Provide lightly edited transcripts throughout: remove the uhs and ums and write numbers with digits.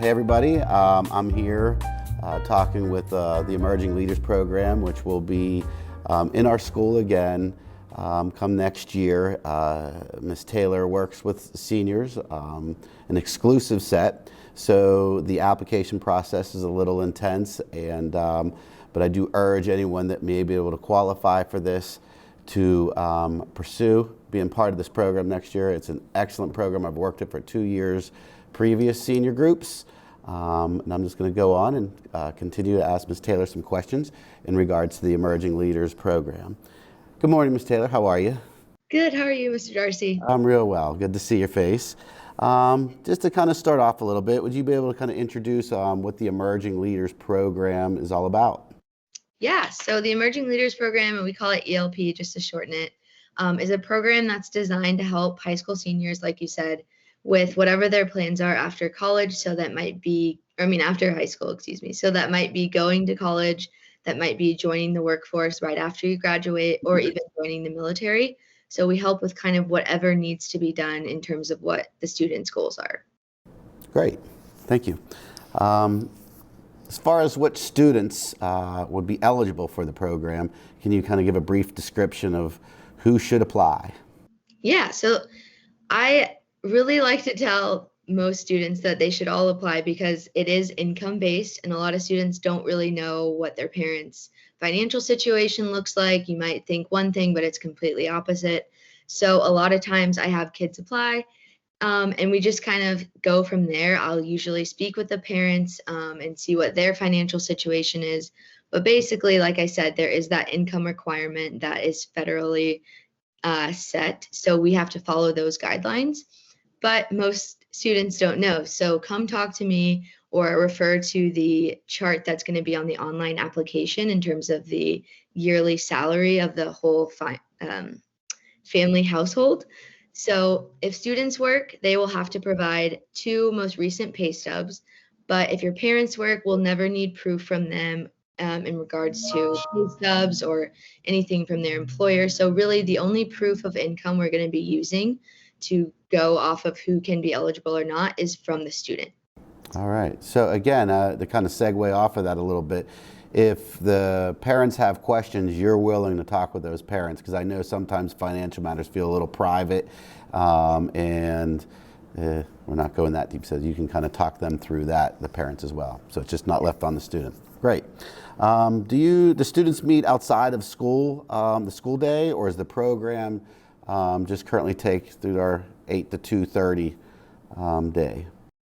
Hey everybody, I'm here talking with the Emerging Leaders Program, which will be in our school again come next year. Ms. Taylor works with seniors, an exclusive set, so the application process is a little intense, and but I do urge anyone that may be able to qualify for this to pursue being part of this program next year. It's an excellent program. I've worked it for 2 years, previous senior groups, and I'm just going to go on and continue to ask Ms. Taylor some questions in regards to the Emerging Leaders Program. Good morning, Ms. Taylor. How are you? Good. How are you, Mr. Darcy? I'm real well. Good to see your face. Just to kind of start off a little bit, would you be able to kind of introduce what the Emerging Leaders Program is all about? Yeah, so the Emerging Leaders Program, and we call it ELP just to shorten it, is a program that's designed to help high school seniors, like you said, with whatever their plans are after college. So that might be, after high school, excuse me. So that might be going to college, that might be joining the workforce right after you graduate, or even joining the military. So we help with kind of whatever needs to be done in terms of what the students' goals are. Great. Thank you. As far as which students would be eligible for the program, can you kind of give a brief description of who should apply? Yeah, so I really like to tell most students that they should all apply because it is income based, and a lot of students don't really know what their parents' financial situation looks like. You might think one thing, but it's completely opposite. So a lot of times I have kids apply, and we just kind of go from there. I'll usually speak with the parents and see what their financial situation is. But basically, like I said, there is that income requirement that is federally set. So we have to follow those guidelines. But most students don't know. So come talk to me or refer to the chart that's going to be on the online application in terms of the yearly salary of the whole family household. So if students work, they will have to provide 2 most recent pay stubs. But if your parents work, we'll never need proof from them in regards to pay stubs or anything from their employer. So really the only proof of income we're going to be using to go off of who can be eligible or not is from the student. All right. So again, to kind of segue off of that a little bit, if the parents have questions, you're willing to talk with those parents, because I know sometimes financial matters feel a little private, and we're not going that deep, so you can kind of talk them through that, the parents as well. So it's just not left on the student. Great. Do the students meet outside of school, the school day, or is the program just currently take through our 8 to 2:30 day?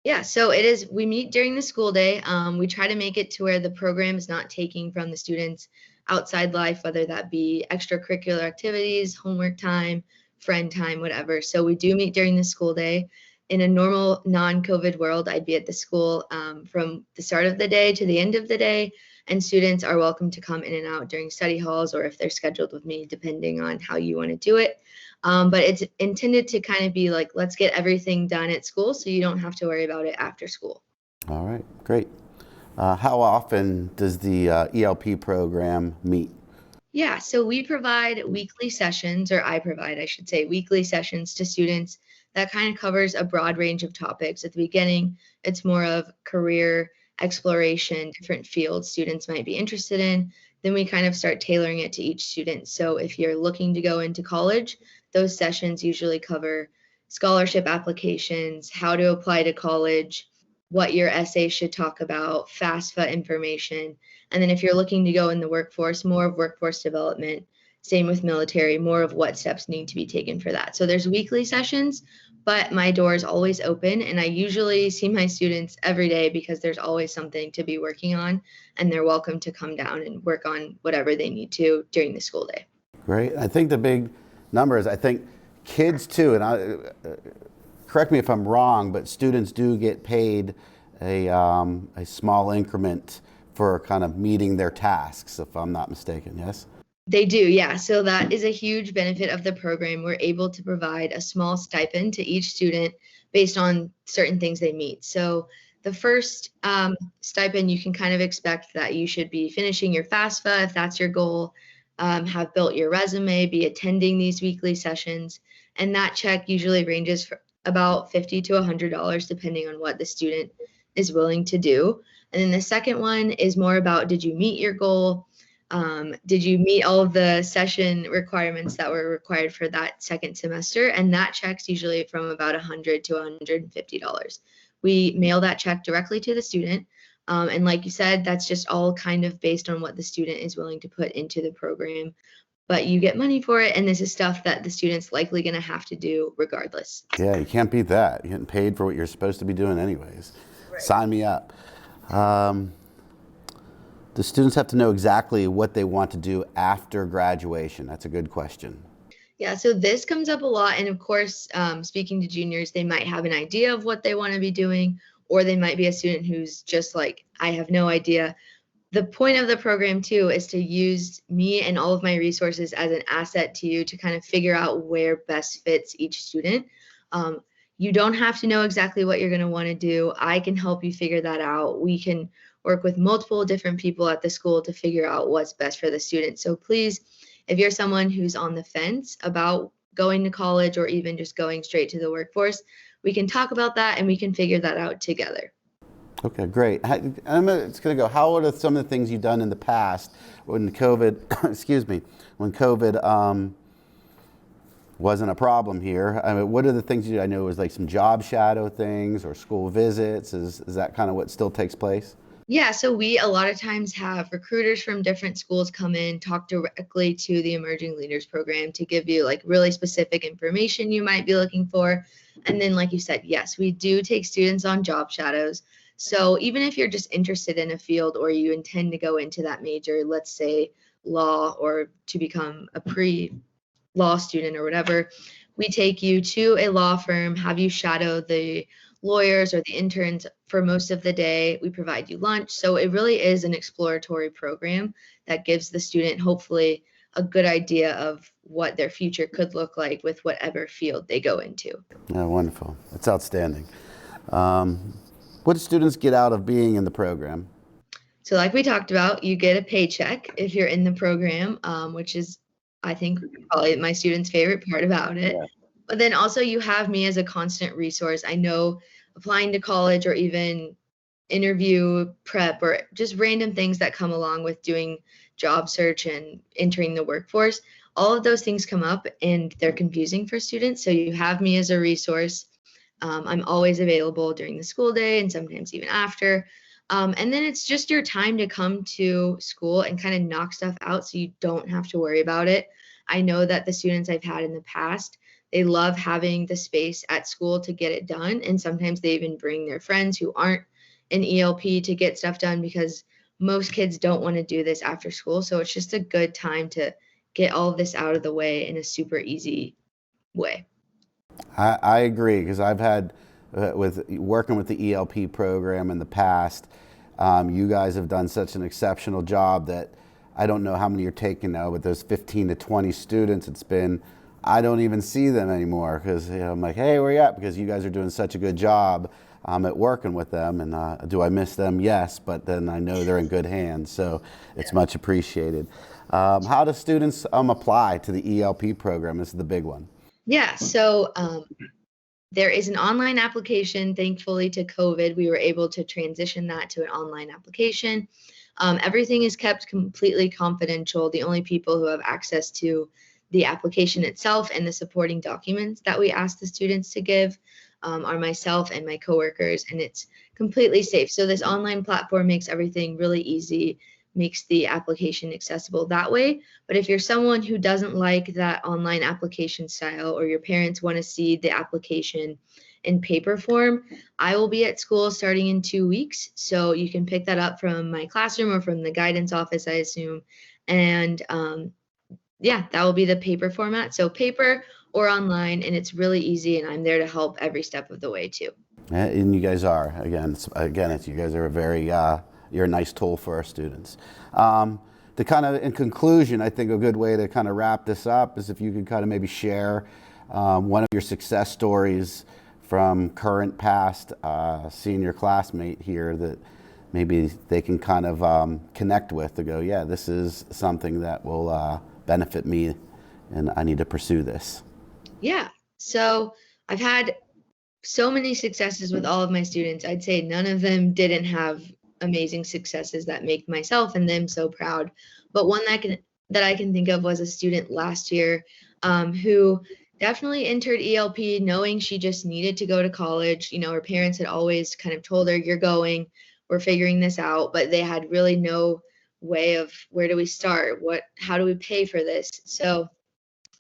Yeah, so it is, we meet during the school day. We try to make it to where the program is not taking from the students' outside life, whether that be extracurricular activities, homework time, friend time, whatever. So we do meet during the school day. In a normal non-COVID world, I'd be at the school from the start of the day to the end of the day, and students are welcome to come in and out during study halls or if they're scheduled with me, depending on how you want to do it. But it's intended to kind of be like, let's get everything done at school so you don't have to worry about it after school. All right, great. How often does the ELP program meet? Yeah, so we provide weekly sessions, or I provide, I should say, weekly sessions to students that kind of covers a broad range of topics. At the beginning, it's more of career exploration, different fields students might be interested in. Then we kind of start tailoring it to each student. So if you're looking to go into college, those sessions usually cover scholarship applications, how to apply to college, what your essay should talk about, FAFSA information. And then if you're looking to go in the workforce, more of workforce development. Same with military, more of what steps need to be taken for that. So there's weekly sessions, but my door is always open, and I usually see my students every day because there's always something to be working on, and they're welcome to come down and work on whatever they need to during the school day. Great. I think the big number is, I think kids too, and correct me if I'm wrong, but students do get paid a small increment for kind of meeting their tasks, if I'm not mistaken, yes? They do, yeah. So that is a huge benefit of the program. We're able to provide a small stipend to each student based on certain things they meet. So the first stipend, you can kind of expect that you should be finishing your FAFSA if that's your goal, have built your resume, be attending these weekly sessions. And that check usually ranges for about $50 to $100, depending on what the student is willing to do. And then the second one is more about, did you meet your goal? Did you meet all of the session requirements that were required for that second semester? And that check's usually from about $100 to $150. We mail that check directly to the student. And like you said, that's just all kind of based on what the student is willing to put into the program. But you get money for it, and this is stuff that the student's likely going to have to do regardless. Yeah, you can't beat that. You're getting paid for what you're supposed to be doing anyways. Right. Sign me up. The students have to know exactly what they want to do after graduation. That's a good question. Yeah, so this comes up a lot. And of course, speaking to juniors, they might have an idea of what they want to be doing, or they might be a student who's just like, I have no idea. The point of the program too is to use me and all of my resources as an asset to you to kind of figure out where best fits each student. You don't have to know exactly what you're going to want to do. I can help you figure that out. We can work with multiple different people at the school to figure out what's best for the student. So please, if you're someone who's on the fence about going to college or even just going straight to the workforce, we can talk about that and we can figure that out together. Okay, great. It's going to go. How are some of the things you've done in the past when COVID, excuse me, when COVID wasn't a problem here? I mean, what are the things I know it was like some job shadow things or school visits? Is that kind of what still takes place? Yeah, so we a lot of times have recruiters from different schools come in, talk directly to the Emerging Leaders Program to give you like really specific information you might be looking for. And then, like you said, yes, we do take students on job shadows. So even if you're just interested in a field or you intend to go into that major, let's say law or to become a pre-law student or whatever, we take you to a law firm, have you shadow the lawyers or the interns for most of the day. We provide you lunch. So it really is an exploratory program that gives the student hopefully a good idea of what their future could look like with whatever field they go into. Yeah, wonderful. That's outstanding. What do students get out of being in the program? So like we talked about, you get a paycheck if you're in the program, which is, I think, probably my students' favorite part about it. Yeah. But then also you have me as a constant resource. I know applying to college or even interview prep or just random things that come along with doing job search and entering the workforce, all of those things come up and they're confusing for students. So you have me as a resource. I'm always available during the school day and sometimes even after. And then it's just your time to come to school and kind of knock stuff out so you don't have to worry about it. I know that the students I've had in the past, they love having the space at school to get it done. And sometimes they even bring their friends who aren't in ELP to get stuff done because most kids don't want to do this after school. So it's just a good time to get all of this out of the way in a super easy way. I agree, because I've had, with working with the ELP program in the past, you guys have done such an exceptional job that I don't know how many you're taking now, but those 15 to 20 students, it's been, I don't even see them anymore because I'm like, hey, where you at? Because you guys are doing such a good job at working with them. And do I miss them? Yes, but then I know they're in good hands, so it's much appreciated. How do students apply to the ELP program? This is the big one. Yeah, so there is an online application. Thankfully to COVID, we were able to transition that to an online application. Everything is kept completely confidential. The only people who have access to the application itself and the supporting documents that we ask the students to give are myself and my coworkers, and it's completely safe. So this online platform makes everything really easy, makes the application accessible that way. But if you're someone who doesn't like that online application style, or your parents want to see the application in paper form, I will be at school starting in 2 weeks. So you can pick that up from my classroom or from the guidance office, I assume. And yeah, that will be the paper format. So paper or online, and it's really easy, and I'm there to help every step of the way too. And you guys are, again, you guys are a very, you're a nice tool for our students. To kind of, in conclusion, I think a good way to kind of wrap this up is if you could kind of maybe share one of your success stories from current, past senior classmate here that maybe they can kind of connect with to go, yeah, this is something that will benefit me and I need to pursue this. Yeah, so I've had so many successes with all of my students. I'd say none of them didn't have amazing successes that make myself and them so proud. But one that I can think of was a student last year who definitely entered ELP knowing she just needed to go to college. You know, her parents had always kind of told her, "You're going, we're figuring this out," but they had really no way of where do we start? How do we pay for this? So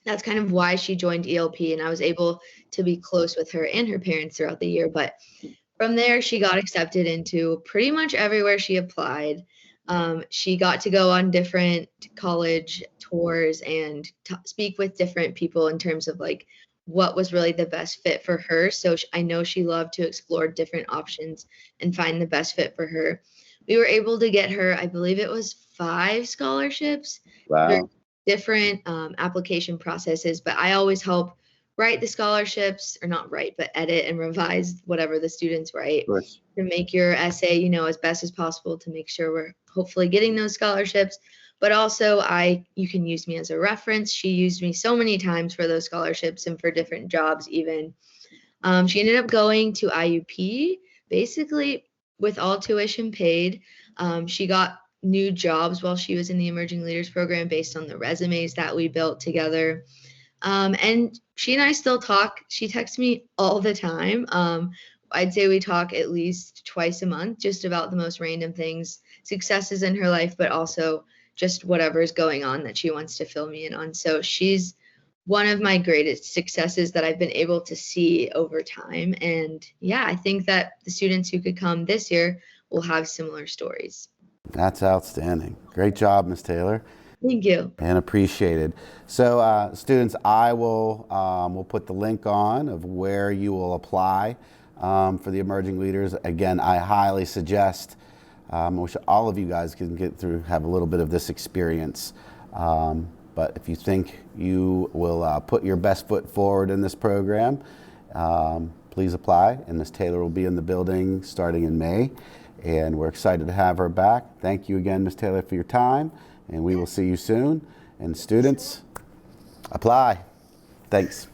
that's kind of why she joined ELP, and I was able to be close with her and her parents throughout the year. But from there, she got accepted into pretty much everywhere she applied. She got to go on different college tours and speak with different people in terms of like what was really the best fit for her. So I know she loved to explore different options and find the best fit for her. We were able to get her, I believe it was 5 scholarships through Wow. different application processes, but I always help write the scholarships, or not write, but edit and revise whatever the students write Of course. to make your essay, you know, as best as possible to make sure we're hopefully getting those scholarships. But also you can use me as a reference. She used me so many times for those scholarships and for different jobs even. She ended up going to IUP basically with all tuition paid. She got new jobs while she was in the Emerging Leaders Program based on the resumes that we built together. And she and I still talk. She texts me all the time. I'd say we talk at least twice a month, just about the most random things, successes in her life, but also just whatever's going on that she wants to fill me in on. So she's one of my greatest successes that I've been able to see over time. And yeah, I think that the students who could come this year will have similar stories. That's outstanding. Great job, Ms. Taylor. Thank you. And appreciated. So students, I will put the link on of where you will apply for the Emerging Leaders. Again, I highly suggest, I wish all of you guys can get through, have a little bit of this experience. But if you think you will put your best foot forward in this program, please apply. And Ms. Taylor will be in the building starting in May. And we're excited to have her back. Thank you again, Ms. Taylor, for your time. And we will see you soon. And students, apply. Thanks.